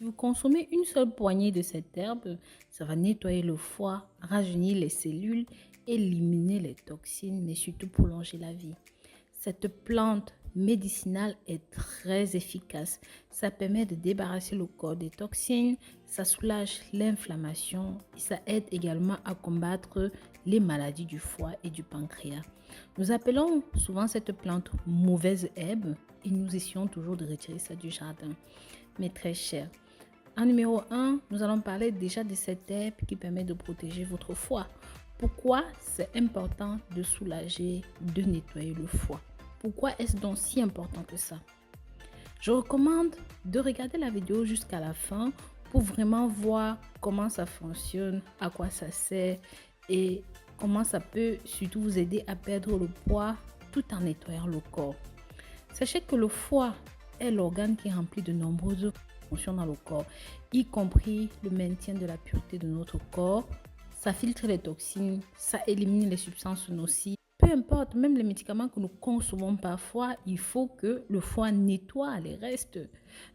Si vous consommez une seule poignée de cette herbe, ça va nettoyer le foie, rajeunir les cellules, éliminer les toxines, mais surtout prolonger la vie. Cette plante médicinale est très efficace. Ça permet de débarrasser le corps des toxines, ça soulage l'inflammation et ça aide également à combattre les maladies du foie et du pancréas. Nous appelons souvent cette plante mauvaise herbe et nous essayons toujours de retirer ça du jardin. Mais très cher. En numéro 1, nous allons parler déjà de cette herbe qui permet de protéger votre foie. Pourquoi c'est important de soulager, de nettoyer le foie? Pourquoi est-ce donc si important que ça? Je recommande de regarder la vidéo jusqu'à la fin pour vraiment voir comment ça fonctionne, à quoi ça sert et comment ça peut surtout vous aider à perdre le poids tout en nettoyant le corps. Sachez que le foie est l'organe qui remplit de nombreuses fonctions dans le corps, y compris le maintien de la pureté de notre corps. Ça filtre les toxines, ça élimine les substances nocives. Peu importe, même les médicaments que nous consommons parfois, il faut que le foie nettoie les restes.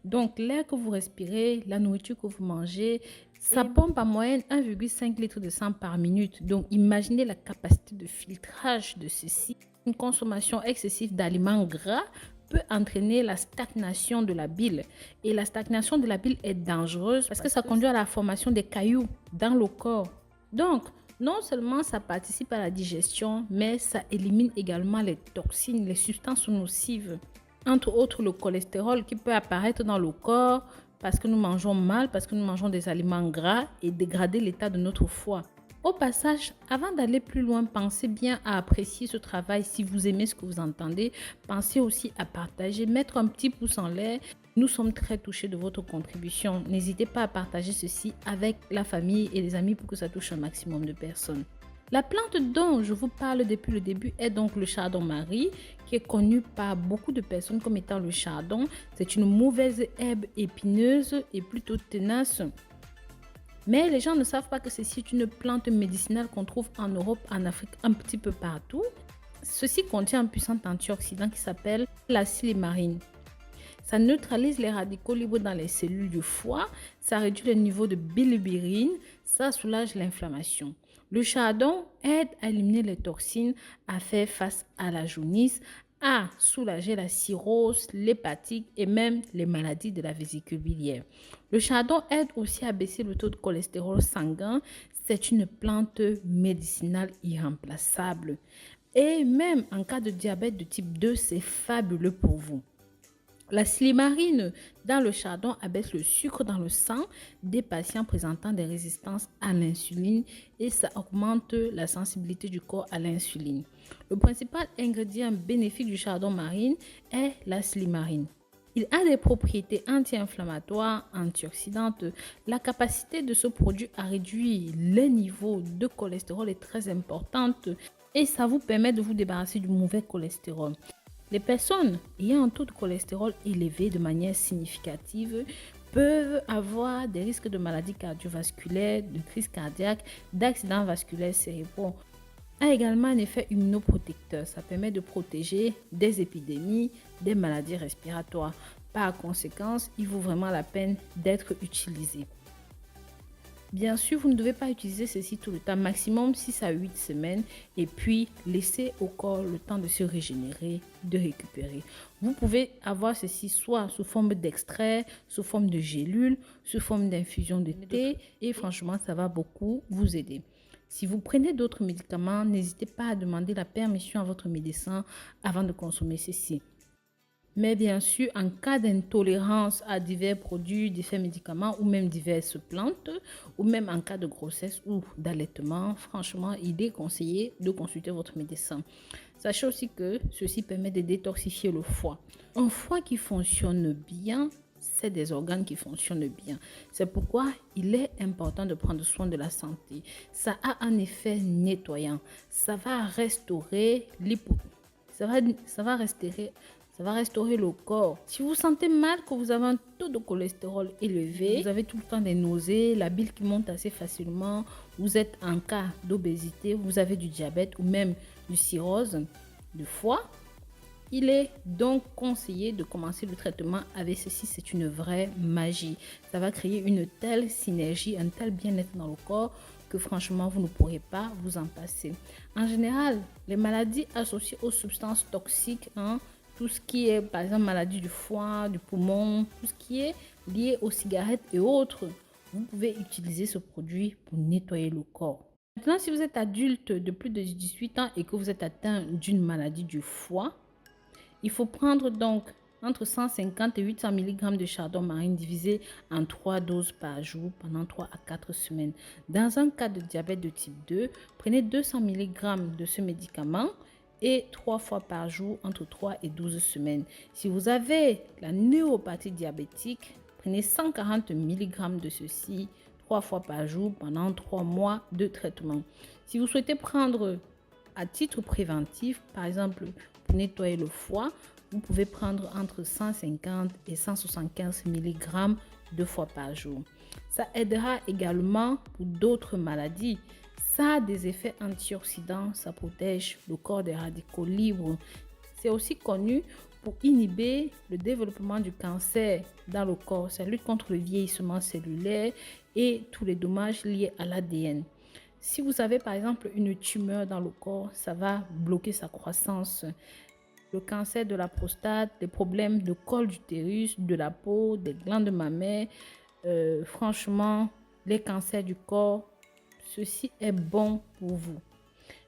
Donc, l'air que vous respirez, la nourriture que vous mangez, ça pompe en moyenne 1,5 litre de sang par minute. Donc, imaginez la capacité de filtrage de ceci. Une consommation excessive d'aliments gras peut entraîner la stagnation de la bile. Et la stagnation de la bile est dangereuse parce que ça conduit à la formation des cailloux dans le corps. Donc, non seulement ça participe à la digestion, mais ça élimine également les toxines, les substances nocives. Entre autres, le cholestérol qui peut apparaître dans le corps parce que nous mangeons mal, parce que nous mangeons des aliments gras et dégrader l'état de notre foie. Au passage, avant d'aller plus loin, pensez bien à apprécier ce travail. Si vous aimez ce que vous entendez, pensez aussi à partager, mettre un petit pouce en l'air. Nous sommes très touchés de votre contribution. N'hésitez pas à partager ceci avec la famille et les amis pour que ça touche un maximum de personnes. La plante dont je vous parle depuis le début est donc le chardon-marie, qui est connu par beaucoup de personnes comme étant le chardon. C'est une mauvaise herbe épineuse et plutôt tenace. Mais les gens ne savent pas que ceci est une plante médicinale qu'on trouve en Europe, en Afrique, un petit peu partout. Ceci contient un puissant antioxydant qui s'appelle la silimarine. Ça neutralise les radicaux libres dans les cellules du foie, ça réduit le niveau de bilirubine, ça soulage l'inflammation. Le chardon aide à éliminer les toxines, à faire face à la jaunisse, à soulager la cirrhose, l'hépatique et même les maladies de la vésicule biliaire. Le chardon aide aussi à baisser le taux de cholestérol sanguin. C'est une plante médicinale irremplaçable. Et même en cas de diabète de type 2, c'est fabuleux pour vous. La silimarine dans le chardon abaisse le sucre dans le sang des patients présentant des résistances à l'insuline et ça augmente la sensibilité du corps à l'insuline. Le principal ingrédient bénéfique du chardon marine est la silimarine. Il a des propriétés anti-inflammatoires, antioxydantes. La capacité de ce produit à réduire les niveaux de cholestérol est très importante et ça vous permet de vous débarrasser du mauvais cholestérol. Les personnes ayant un taux de cholestérol élevé de manière significative peuvent avoir des risques de maladies cardiovasculaires, de crise cardiaque, d'accidents vasculaires cérébraux. A également un effet immunoprotecteur. Ça permet de protéger des épidémies, des maladies respiratoires. Par conséquent, il vaut vraiment la peine d'être utilisé. Bien sûr, vous ne devez pas utiliser ceci tout le temps, maximum 6 à 8 semaines et puis laisser au corps le temps de se régénérer, de récupérer. Vous pouvez avoir ceci soit sous forme d'extrait, sous forme de gélule, sous forme d'infusion de thé et franchement, ça va beaucoup vous aider. Si vous prenez d'autres médicaments, n'hésitez pas à demander la permission à votre médecin avant de consommer ceci. Mais bien sûr, en cas d'intolérance à divers produits, divers médicaments ou même diverses plantes, ou même en cas de grossesse ou d'allaitement, franchement, il est conseillé de consulter votre médecin. Sachez aussi que ceci permet de détoxifier le foie. Un foie qui fonctionne bien, c'est des organes qui fonctionnent bien. C'est pourquoi il est important de prendre soin de la santé. Ça a un effet nettoyant. Ça va restaurer ça va restaurer le corps. Si vous sentez mal, que vous avez un taux de cholestérol élevé, vous avez tout le temps des nausées, la bile qui monte assez facilement, vous êtes en cas d'obésité, vous avez du diabète ou même du cirrhose du foie, Il est donc conseillé de commencer le traitement avec ceci. C'est une vraie magie. Ça va créer une telle synergie, un tel bien-être dans le corps que franchement, vous ne pourrez pas vous en passer. En général, les maladies associées aux substances toxiques, tout ce qui est, par exemple, maladie du foie, du poumon, tout ce qui est lié aux cigarettes et autres, vous pouvez utiliser ce produit pour nettoyer le corps. Maintenant, si vous êtes adulte de plus de 18 ans et que vous êtes atteint d'une maladie du foie, il faut prendre donc entre 150 et 800 mg de chardon marine divisé en 3 doses par jour pendant 3 à 4 semaines. Dans un cas de diabète de type 2, prenez 200 mg de ce médicament et 3 fois par jour entre 3 et 12 semaines. Si vous avez la neuropathie diabétique, prenez 140 mg de ceci 3 fois par jour pendant 3 mois de traitement. Si vous souhaitez prendre à titre préventif, par exemple pour nettoyer le foie, vous pouvez prendre entre 150 et 175 mg 2 fois par jour. Ça aidera également pour d'autres maladies. Ça a des effets antioxydants, ça protège le corps des radicaux libres. C'est aussi connu pour inhiber le développement du cancer dans le corps. Ça lutte contre le vieillissement cellulaire et tous les dommages liés à l'ADN. Si vous avez par exemple une tumeur dans le corps, ça va bloquer sa croissance. Le cancer de la prostate, les problèmes de col d'utérus, de la peau, des glandes mammaires, franchement, les cancers du corps, ceci est bon pour vous.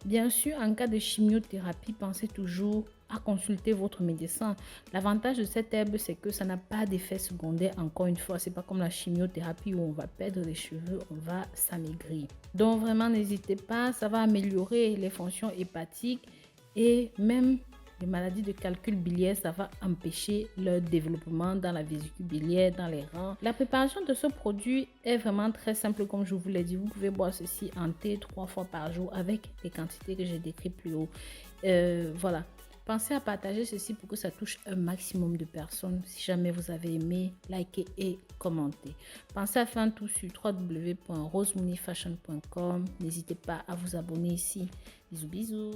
Bien sûr, en cas de chimiothérapie, pensez toujours à consulter votre médecin. L'avantage de cette herbe, c'est que ça n'a pas d'effet secondaire. Encore une fois, c'est pas comme la chimiothérapie où on va perdre les cheveux, on va s'amaigrir. Donc vraiment, n'hésitez pas, ça va améliorer les fonctions hépatiques et même les maladies de calcul biliaire, ça va empêcher leur développement dans la vésicule biliaire, dans les reins. La préparation de ce produit est vraiment très simple comme je vous l'ai dit. Vous pouvez boire ceci en thé 3 fois par jour avec les quantités que j'ai décrites plus haut. Voilà. Pensez à partager ceci pour que ça touche un maximum de personnes. Si jamais vous avez aimé, likez et commentez. Pensez à faire un tour sur www.rosemoneyfashion.com. N'hésitez pas à vous abonner ici. Bisous, bisous.